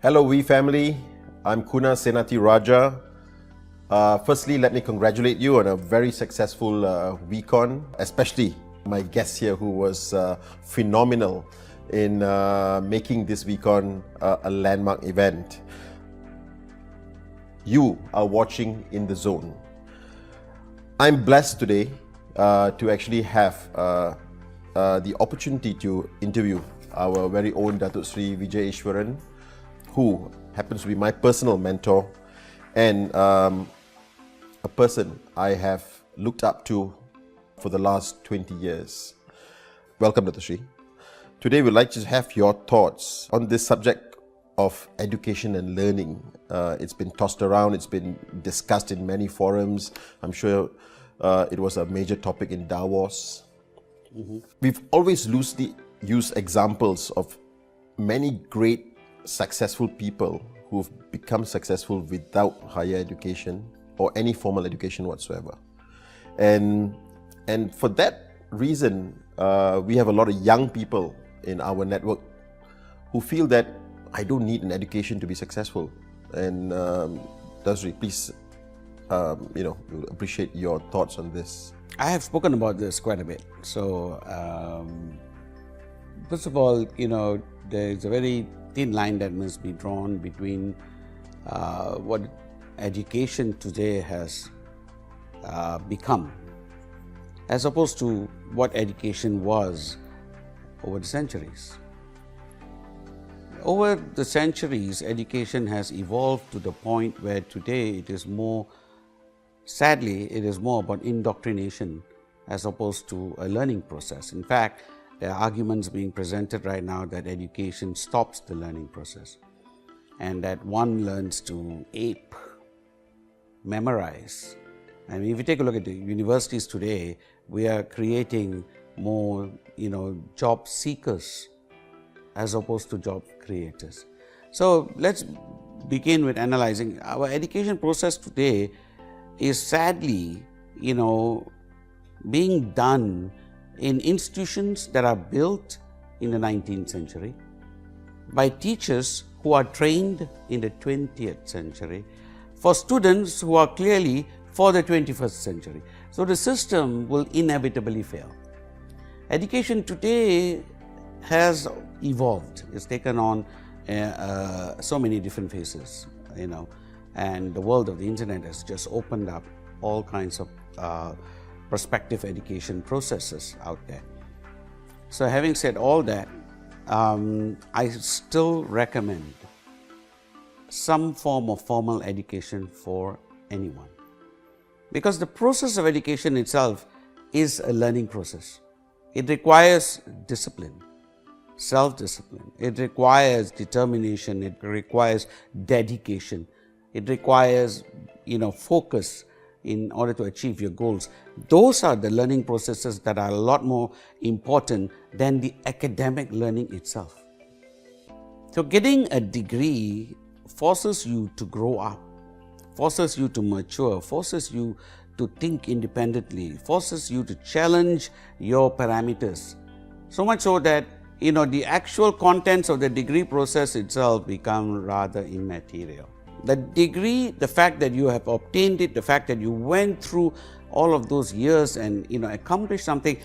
Hello, We family. I'm Kuna Senati Raja. Firstly, let me congratulate you on a very successful weekon, especially my guest here who was phenomenal in making this weekon a landmark event. You are watching In the Zone. I'm blessed today to actually have the opportunity to interview our very own Dato Vijay Eswaran, who happens to be my personal mentor and a person I have looked up to for the last 20 years. Welcome, Dato Sri. Today we'd like to have your thoughts on this subject of education and learning. It's been tossed around, it's been discussed in many forums. I'm sure it was a major topic in Davos. We've always loosely used examples of many great successful people who've become successful without higher education or any formal education whatsoever. And for that reason, we have a lot of young people in our network who feel that I don't need an education to be successful. And Dasri, please, we appreciate your thoughts on this. I have spoken about this quite a bit. So, first of all, there is a very thin line that must be drawn between what education today has become, as opposed to what education was over the centuries. Over the centuries, education has evolved to the point where today it is more, sadly, it is more about indoctrination as opposed to a learning process. In fact, there are arguments being presented right now that education stops the learning process and that one learns to ape, memorize. I mean, if you take a look at the universities today, we are creating more, job seekers as opposed to job creators. So let's begin with analyzing. Our education process today is sadly, being done in institutions that are built in the 19th century by teachers who are trained in the 20th century for students who are clearly for the 21st century. So the system will inevitably fail. Education today has evolved. It's taken on so many different faces, and the world of the internet has just opened up all kinds of prospective education processes out there. So having said all that, I still recommend some form of formal education for anyone, because the process of education itself is a learning process. It requires discipline, self-discipline. It requires determination. It requires dedication. It requires, focus in order to achieve your goals. Those are the learning processes that are a lot more important than the academic learning itself. So getting a degree forces you to grow up, forces you to mature, forces you to think independently, forces you to challenge your parameters. So much so that, the actual contents of the degree process itself become rather immaterial. The degree, the fact that you have obtained it, the fact that you went through all of those years and accomplished something,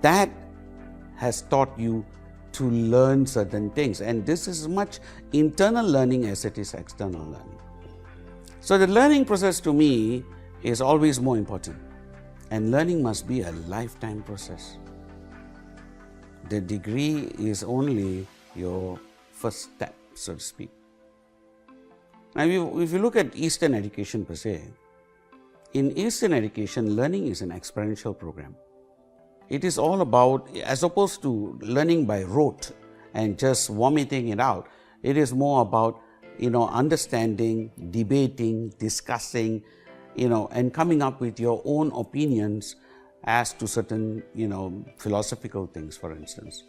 that has taught you to learn certain things. And this is as much internal learning as it is external learning. So the learning process to me is always more important, and learning must be a lifetime process. The degree is only your first step, so to speak. Now, if you look at Eastern education per se, in Eastern education, learning is an experiential program. It is all about, as opposed to learning by rote and just vomiting it out, it is more about, understanding, debating, discussing, and coming up with your own opinions as to certain, philosophical things, for instance.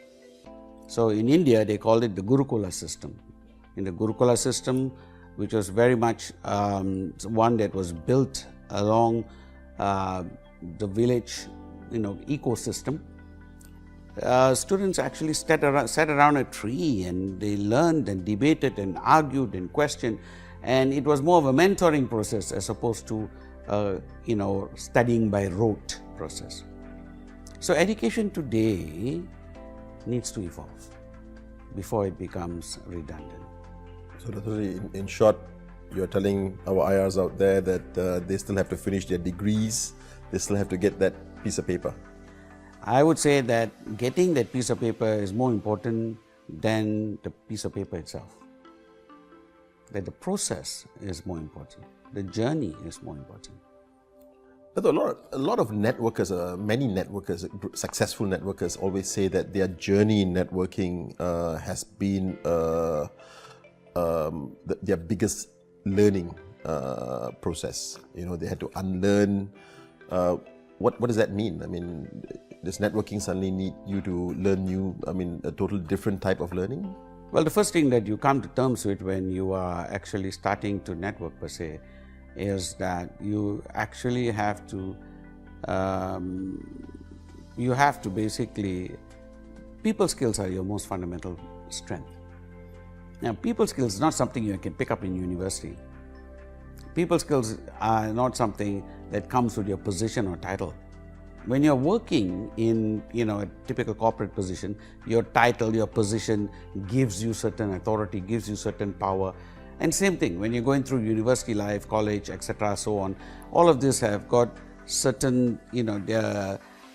So in India, they call it the Gurukula system. In the Gurukula system, which was very much one that was built along the village, ecosystem, students actually sat around a tree and they learned and debated and argued and questioned, and it was more of a mentoring process as opposed to studying by rote process. So education today needs to evolve before it becomes redundant. So in short, you're telling our IRs out there that they still have to finish their degrees, they still have to get that piece of paper. I would say that getting that piece of paper is more important than the piece of paper itself. That the process is more important, the journey is more important. But a lot of networkers, many networkers, successful networkers always say that their journey in networking has been their biggest learning process. They had to unlearn. What does that mean? I mean, does networking suddenly need you to learn a total different type of learning? Well, the first thing that you come to terms with when you are actually starting to network per se is that you actually have to, basically, people skills are your most fundamental strength. Now, people skills is not something you can pick up in university. People skills are not something that comes with your position or title. When you're working in a typical corporate position, your title, your position gives you certain authority, gives you certain power. And same thing, when you're going through university life, college, etc., so on, all of this have got certain,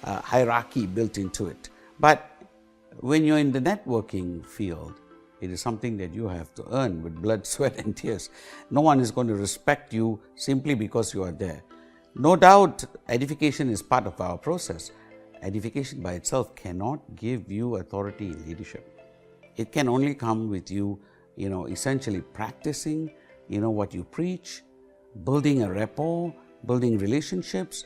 hierarchy built into it. But when you're in the networking field, it is something that you have to earn with blood, sweat and tears. No one is going to respect you simply because you are there. No doubt, edification is part of our process. Edification by itself cannot give you authority in leadership. It can only come with you, essentially practicing, what you preach, building a rapport, building relationships,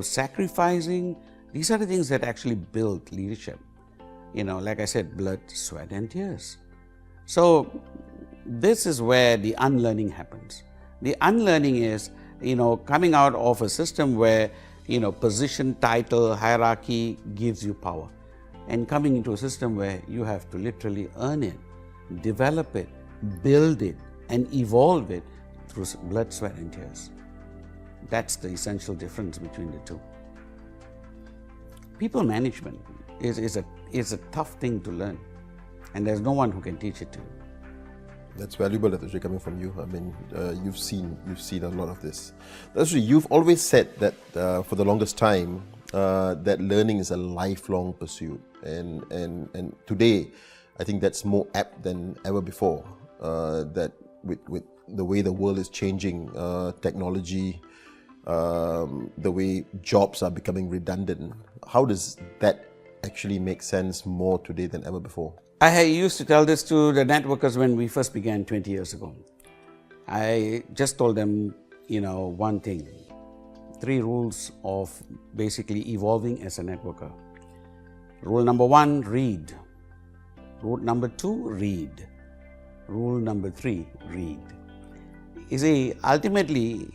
sacrificing. These are the things that actually build leadership. Like I said, blood, sweat and tears. So this is where the unlearning happens. The unlearning is, coming out of a system where, position, title, hierarchy gives you power, and coming into a system where you have to literally earn it, develop it, build it, and evolve it through blood, sweat, and tears. That's the essential difference between the two. People management is a tough thing to learn, and there's no one who can teach it to you. That's valuable, Dato, coming from you. I mean, you've seen a lot of this. Dato, you've always said that for the longest time that learning is a lifelong pursuit, and today, I think that's more apt than ever before. That with the way the world is changing, technology, the way jobs are becoming redundant, how does that actually make sense more today than ever before? I used to tell this to the networkers when we first began 20 years ago. I just told them, one thing, 3 rules of basically evolving as a networker. Rule number 1, read. Rule number 2, read. Rule number 3, read. You see, ultimately,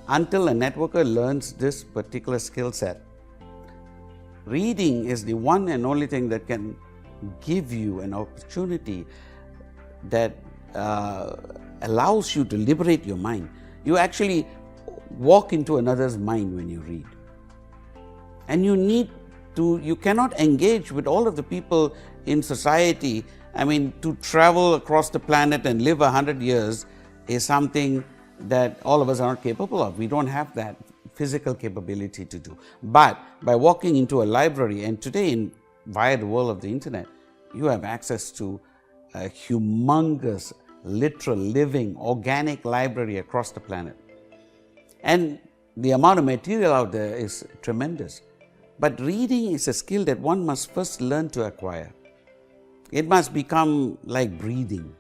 until a networker learns this particular skill set, reading is the one and only thing that can give you an opportunity that allows you to liberate your mind. You actually walk into another's mind when you read. And you cannot engage with all of the people in society. I mean, to travel across the planet and live 100 years is something that all of us are not capable of. We don't have that physical capability to do. But by walking into a library, and today via the world of the internet, you have access to a humongous, literal, living, organic library across the planet. And the amount of material out there is tremendous. But reading is a skill that one must first learn to acquire. It must become like breathing.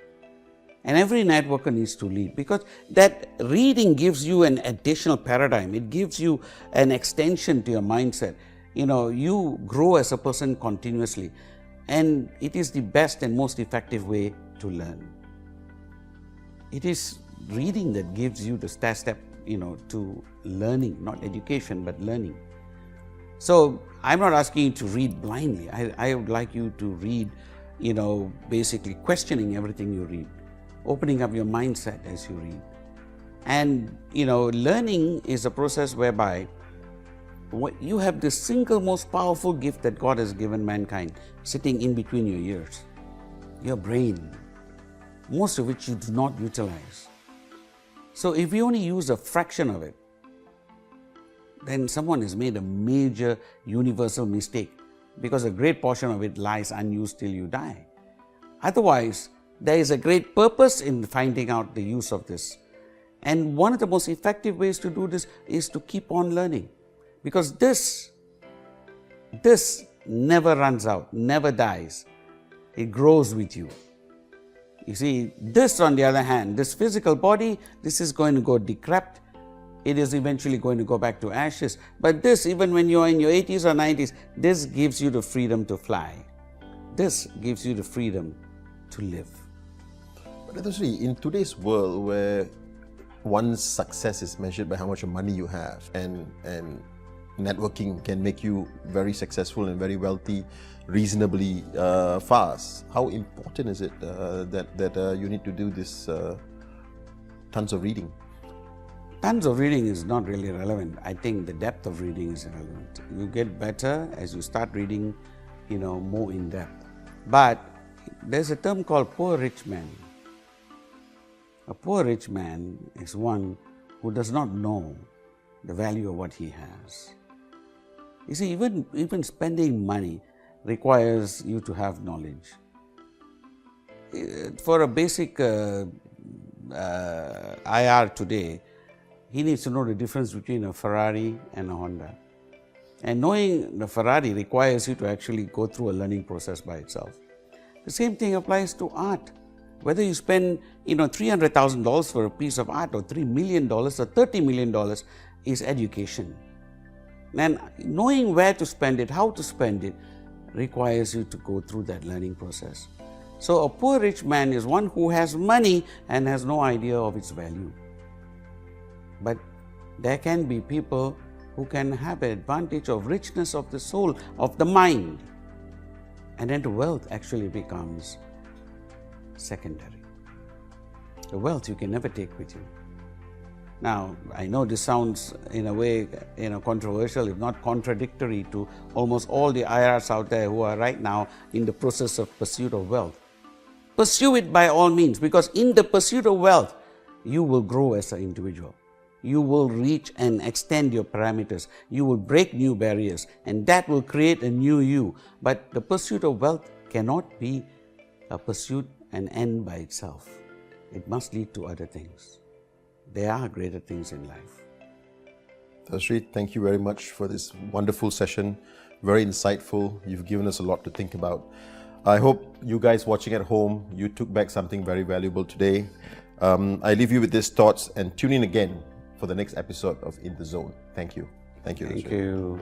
And every networker needs to lead, because that reading gives you an additional paradigm. It gives you an extension to your mindset. You grow as a person continuously, and it is the best and most effective way to learn. It is reading that gives you the step, to learning, not education, but learning. So I'm not asking you to read blindly. I would like you to read, basically questioning everything you read, opening up your mindset as you read. And, learning is a process whereby you have the single most powerful gift that God has given mankind sitting in between your ears, your brain, most of which you do not utilize. So if you only use a fraction of it, then someone has made a major universal mistake, because a great portion of it lies unused till you die. Otherwise, there is a great purpose in finding out the use of this. And one of the most effective ways to do this is to keep on learning, because this never runs out, never dies. It grows with you. You see, this on the other hand, this physical body, this is going to go decrepit. It is eventually going to go back to ashes. But this, even when you're in your 80s or 90s, this gives you the freedom to fly. This gives you the freedom to live. But Dato-Sri, in today's world where one's success is measured by how much money you have, and networking can make you very successful and very wealthy reasonably fast, how important is it that you need to do this tons of reading? Tons of reading is not really relevant. I think the depth of reading is relevant. You get better as you start reading, more in depth. But there's a term called poor rich man. A poor rich man is one who does not know the value of what he has. You see, even spending money requires you to have knowledge. For a basic IR today, he needs to know the difference between a Ferrari and a Honda. And knowing the Ferrari requires you to actually go through a learning process by itself. The same thing applies to art. Whether you spend $300,000 for a piece of art, or $3 million or $30 million, is education. And knowing where to spend it, how to spend it, requires you to go through that learning process. So a poor rich man is one who has money and has no idea of its value. But there can be people who can have an advantage of richness of the soul, of the mind, and then the wealth actually becomes secondary. The wealth you can never take with you. Now, I know this sounds in a way controversial, if not contradictory, to almost all the IRs out there who are right now in the process of pursuit of wealth. Pursue it by all means, because in the pursuit of wealth, you will grow as an individual. You will reach and extend your parameters. You will break new barriers, and that will create a new you. But the pursuit of wealth cannot be a pursuit and end by itself. It must lead to other things. There are greater things in life. Dato-Sri, thank you very much for this wonderful session. Very insightful. You've given us a lot to think about. I hope you guys watching at home, you took back something very valuable today. I leave you with these thoughts, and tune in again for the next episode of In the Zone. Thank you. Thank you. Thank you.